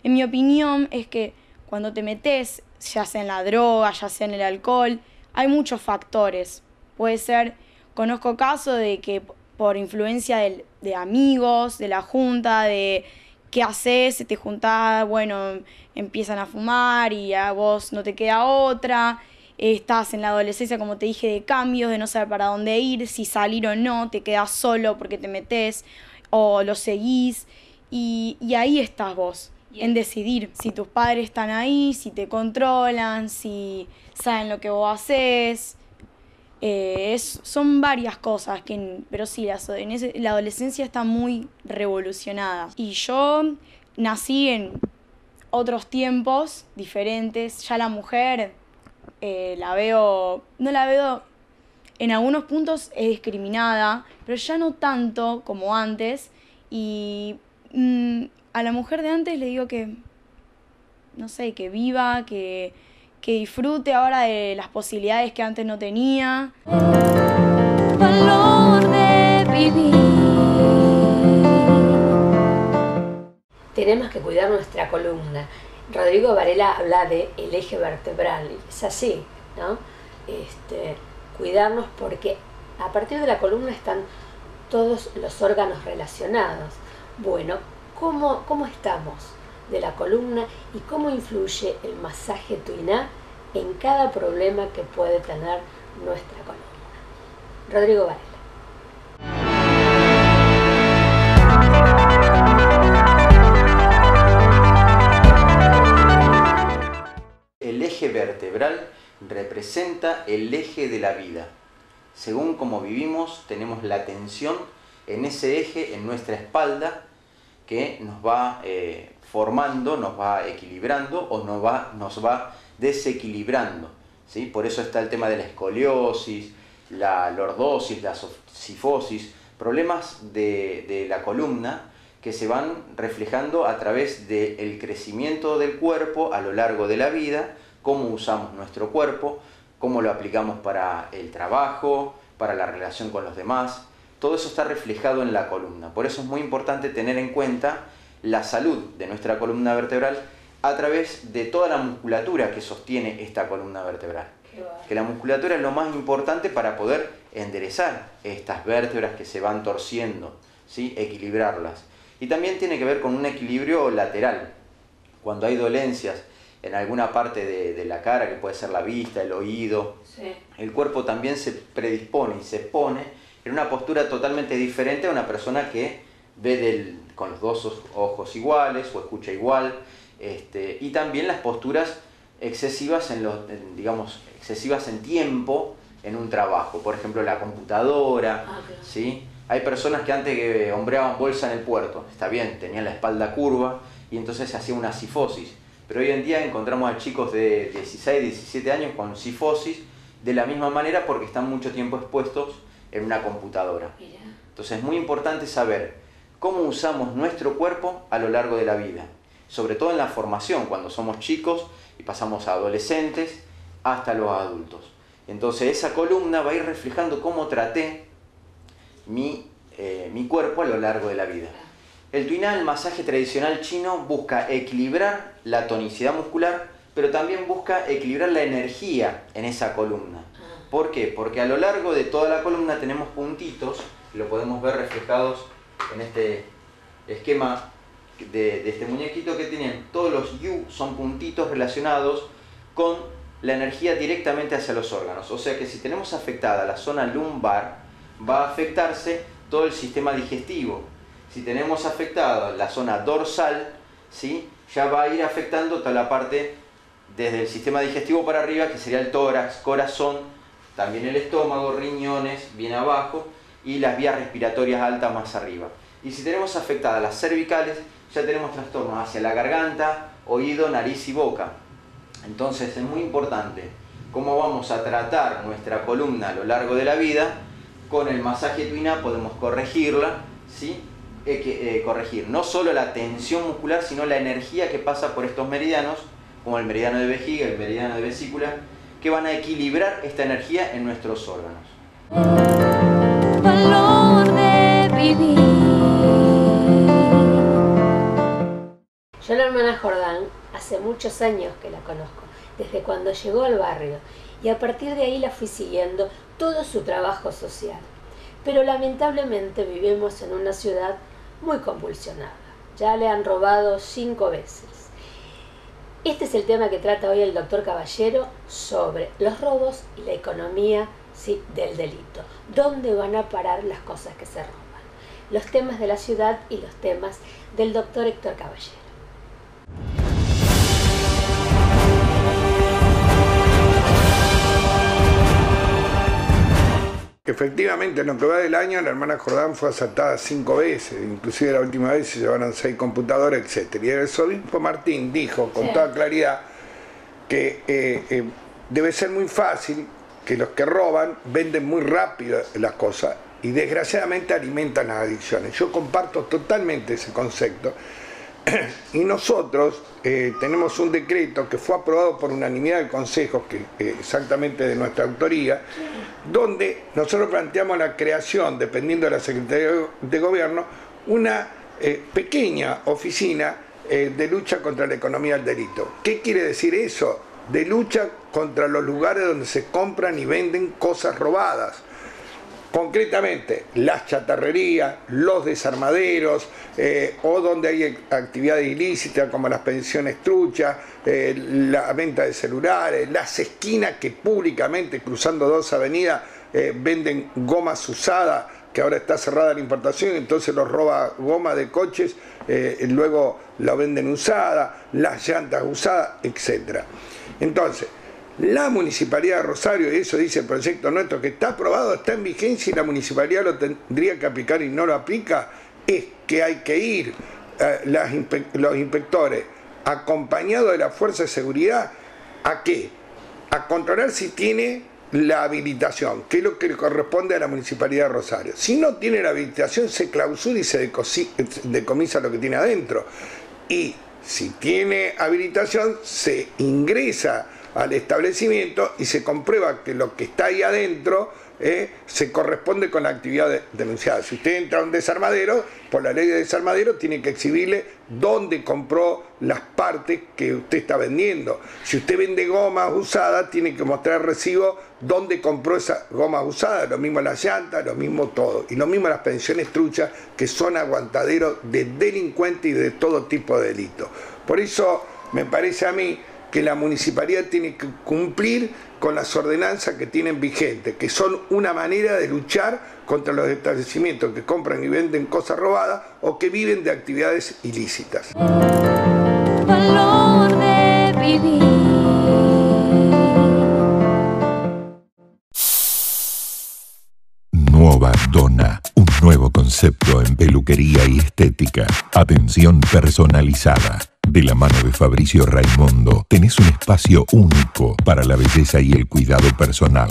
L: en mi opinión es que cuando te metes, ya sea en la droga, ya sea en el alcohol, hay muchos factores. Puede ser, conozco casos de que por influencia de amigos, de la junta, de qué haces, te juntás, bueno, empiezan a fumar y a vos no te queda otra. Estás en la adolescencia, como te dije, de cambios, de no saber para dónde ir, si salir o no, te quedas solo porque te metés o lo seguís. Y ahí estás vos, en decidir si tus padres están ahí, si te controlan, si saben lo que vos haces. Son varias cosas, pero sí, la adolescencia está muy revolucionada. Y yo nací en otros tiempos diferentes. Ya la mujer no la veo, en algunos puntos es discriminada, pero ya no tanto como antes. Y a la mujer de antes le digo que, no sé, que viva, que disfrute ahora de las posibilidades que antes no tenía.
G: Valor de vivir.
A: Tenemos que cuidar nuestra columna. Rodrigo Varela habla de el eje vertebral, es así, ¿no? Cuidarnos porque a partir de la columna están todos los órganos relacionados. Bueno, ¿cómo estamos de la columna y cómo influye el masaje Tuiná en cada problema que puede tener nuestra columna? Rodrigo Varela.
M: El eje vertebral representa el eje de la vida. Según como vivimos, tenemos la tensión en ese eje, en nuestra espalda, que nos va formando, nos va equilibrando o nos va desequilibrando, ¿sí? Por eso está el tema de la escoliosis, la lordosis, la sifosis, problemas de la columna que se van reflejando a través del crecimiento del cuerpo a lo largo de la vida, cómo usamos nuestro cuerpo, cómo lo aplicamos para el trabajo, para la relación con los demás. Todo eso está reflejado en la columna. Por eso es muy importante tener en cuenta la salud de nuestra columna vertebral a través de toda la musculatura que sostiene esta columna vertebral. Que la musculatura es lo más importante para poder enderezar estas vértebras que se van torciendo, ¿sí? Equilibrarlas. Y también tiene que ver con un equilibrio lateral. Cuando hay dolencias en alguna parte de la cara, que puede ser la vista, el oído, sí, el cuerpo también se predispone y se pone en una postura totalmente diferente a una persona que ve con los dos ojos iguales o escucha igual. Y también las posturas excesivas excesivas en tiempo en un trabajo. Por ejemplo, la computadora, ¿sí? Hay personas que antes hombreaban bolsa en el puerto, está bien, tenían la espalda curva y entonces se hacía una sifosis. Pero hoy en día encontramos a chicos de 16, 17 años con sifosis de la misma manera porque están mucho tiempo expuestos en una computadora. Entonces es muy importante saber cómo usamos nuestro cuerpo a lo largo de la vida. Sobre todo en la formación, cuando somos chicos y pasamos a adolescentes hasta los adultos. Entonces esa columna va a ir reflejando cómo traté mi cuerpo a lo largo de la vida. El Tuiná, el masaje tradicional chino, busca equilibrar la tonicidad muscular, pero también busca equilibrar la energía en esa columna. ¿Por qué? Porque a lo largo de toda la columna tenemos puntitos, lo podemos ver reflejados en este esquema de este muñequito que tienen. Todos los yu son puntitos relacionados con la energía directamente hacia los órganos. O sea que si tenemos afectada la zona lumbar, va a afectarse todo el sistema digestivo. Si tenemos afectada la zona dorsal, ¿sí? Ya va a ir afectando toda la parte desde el sistema digestivo para arriba, que sería el tórax, corazón, también el estómago, riñones, bien abajo, y las vías respiratorias altas más arriba. Y si tenemos afectadas las cervicales, ya tenemos trastornos hacia la garganta, oído, nariz y boca. Entonces es muy importante cómo vamos a tratar nuestra columna a lo largo de la vida. Con el masaje Tuiná podemos corregirla, ¿sí? Corregir no solo la tensión muscular, sino la energía que pasa por estos meridianos, como el meridiano de vejiga, el meridiano de vesícula, que van a equilibrar esta energía en nuestros órganos.
G: Valor de vivir.
A: Yo la hermana Jordán hace muchos años que la conozco, desde cuando llegó al barrio, y a partir de ahí la fui siguiendo todo su trabajo social. Pero lamentablemente vivimos en una ciudad muy convulsionada. Ya le han robado 5 veces. Este es el tema que trata hoy el doctor Caballero sobre los robos y la economía, sí, del delito. ¿Dónde van a parar las cosas que se roban? Los temas de la ciudad y los temas del doctor Héctor Caballero.
N: Efectivamente, en lo que va del año, la hermana Jordán fue asaltada 5 veces, inclusive la última vez se llevaron 6 computadoras, etc. Y el arzobispo Martín dijo con toda claridad que debe ser muy fácil que los que roban venden muy rápido las cosas y desgraciadamente alimentan las adicciones. Yo comparto totalmente ese concepto. Y nosotros tenemos un decreto que fue aprobado por unanimidad del Consejo, que exactamente de nuestra autoría, donde nosotros planteamos la creación, dependiendo de la Secretaría de Gobierno, una pequeña oficina de lucha contra la economía del delito. ¿Qué quiere decir eso? De lucha contra los lugares donde se compran y venden cosas robadas. Concretamente, las chatarrerías, los desarmaderos, o donde hay actividades ilícitas como las pensiones truchas, la venta de celulares, las esquinas que públicamente, cruzando 2 avenidas, venden gomas usadas, que ahora está cerrada la importación, entonces los roba goma de coches, luego la venden usada, las llantas usadas, etc. Entonces, la Municipalidad de Rosario, y eso dice el proyecto nuestro, que está aprobado, está en vigencia y la Municipalidad lo tendría que aplicar y no lo aplica, es que hay que ir los inspectores acompañados de la Fuerza de Seguridad, ¿a qué? A controlar si tiene la habilitación, que es lo que le corresponde a la Municipalidad de Rosario. Si no tiene la habilitación, se clausura y se decomisa lo que tiene adentro. Y si tiene habilitación, se ingresa al establecimiento y se comprueba que lo que está ahí adentro se corresponde con la actividad denunciada. Si usted entra a un desarmadero, por la ley de desarmadero tiene que exhibirle dónde compró las partes que usted está vendiendo. Si usted vende gomas usadas, tiene que mostrar el recibo dónde compró esas gomas usadas, lo mismo las llantas, lo mismo todo. Y lo mismo las pensiones truchas, que son aguantaderos de delincuentes y de todo tipo de delitos. Por eso me parece a mí que la municipalidad tiene que cumplir con las ordenanzas que tienen vigentes, que son una manera de luchar contra los establecimientos que compran y venden cosas robadas o que viven de actividades ilícitas.
G: Valor de vivir.
D: Nuova Donna, un nuevo concepto en peluquería y estética. Atención personalizada. De la mano de Fabricio Raimondo, tenés un espacio único para la belleza y el cuidado personal.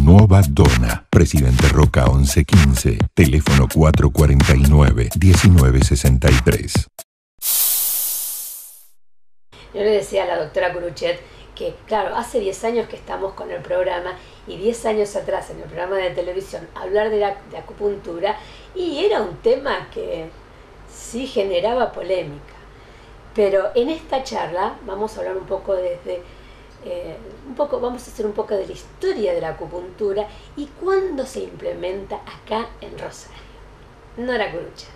D: Nueva Donna, Presidente Roca 1115, teléfono 449-1963.
A: Yo le decía a la doctora Curuchet que, claro, hace 10 años que estamos con el programa y 10 años atrás en el programa de televisión hablar de acupuntura y era un tema que sí generaba polémica. Pero en esta charla vamos a hablar un poco vamos a hacer un poco de la historia de la acupuntura y cuándo se implementa acá en Rosario. Nora Curuchet.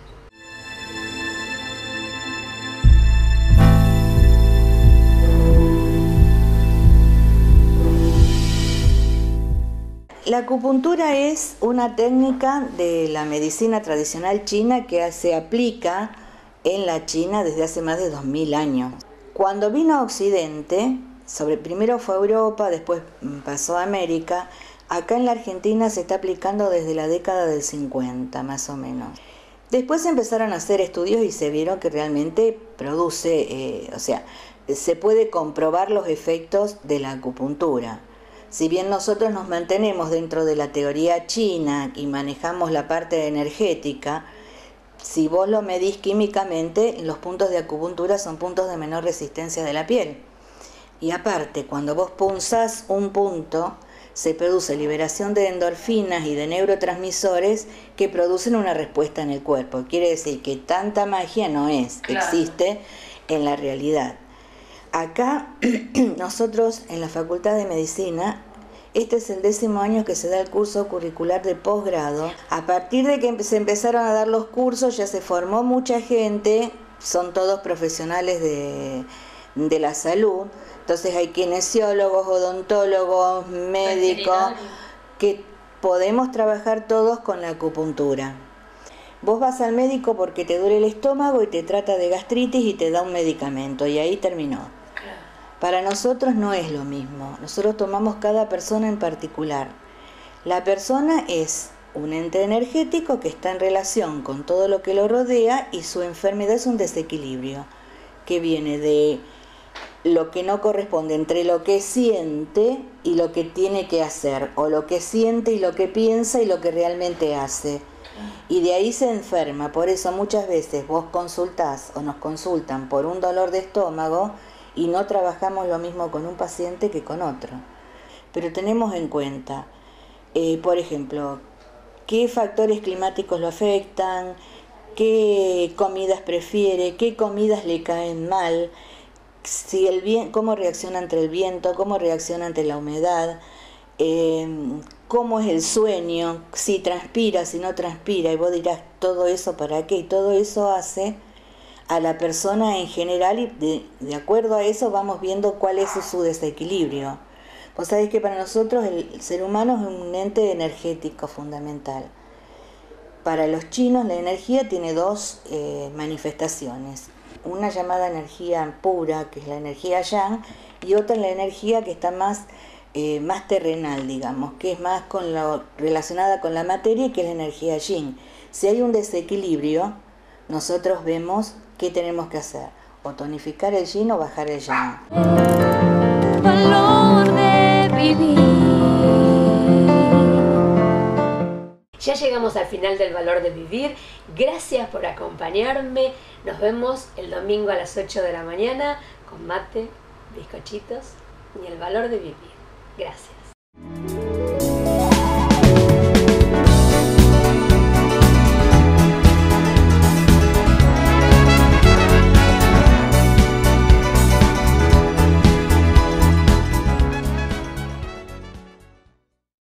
O: La acupuntura es una técnica de la medicina tradicional china que se aplica en la China desde hace más de 2000 años. Cuando vino a Occidente, primero fue a Europa, después pasó a América, acá en la Argentina se está aplicando desde la década del 50, más o menos. Después empezaron a hacer estudios y se vieron que realmente produce, se puede comprobar los efectos de la acupuntura. Si bien nosotros nos mantenemos dentro de la teoría china y manejamos la parte energética, si vos lo medís químicamente, los puntos de acupuntura son puntos de menor resistencia de la piel. Y aparte, cuando vos punzás un punto, se produce liberación de endorfinas y de neurotransmisores que producen una respuesta en el cuerpo. Quiere decir que tanta magia no es, claro, existe en la realidad. Acá, nosotros en la Facultad de Medicina, este es el 10º año que se da el curso curricular de posgrado. A partir de que se empezaron a dar los cursos, ya se formó mucha gente, son todos profesionales de la salud. Entonces hay kinesiólogos, odontólogos, médicos, que podemos trabajar todos con la acupuntura. Vos vas al médico porque te duele el estómago y te trata de gastritis y te da un medicamento, y ahí terminó. Para nosotros no es lo mismo. Nosotros tomamos cada persona en particular. La persona es un ente energético que está en relación con todo lo que lo rodea y su enfermedad es un desequilibrio que viene de lo que no corresponde entre lo que siente y lo que tiene que hacer, o lo que siente y lo que piensa y lo que realmente hace. Y de ahí se enferma. Por eso muchas veces vos consultás o nos consultan por un dolor de estómago y no trabajamos lo mismo con un paciente que con otro. Pero tenemos en cuenta, por ejemplo, qué factores climáticos lo afectan, qué comidas prefiere, qué comidas le caen mal, si cómo reacciona ante el viento, cómo reacciona ante la humedad, cómo es el sueño, si transpira, si no transpira, y vos dirás, ¿todo eso para qué? Y todo eso hace a la persona en general, y de acuerdo a eso vamos viendo cuál es su desequilibrio. Vos sabés que para nosotros el ser humano es un ente energético fundamental. Para los chinos la energía tiene dos manifestaciones. Una llamada energía pura, que es la energía yang, y otra la energía que está más terrenal, digamos, que es más relacionada con la materia, y que es la energía yin. Si hay un desequilibrio, nosotros vemos qué tenemos que hacer, o tonificar el yin o bajar el yang.
G: Valor de vivir.
A: Ya llegamos al final del Valor de Vivir. Gracias por acompañarme. Nos vemos el domingo a las 8 de la mañana con mate, bizcochitos y el valor de vivir. Gracias.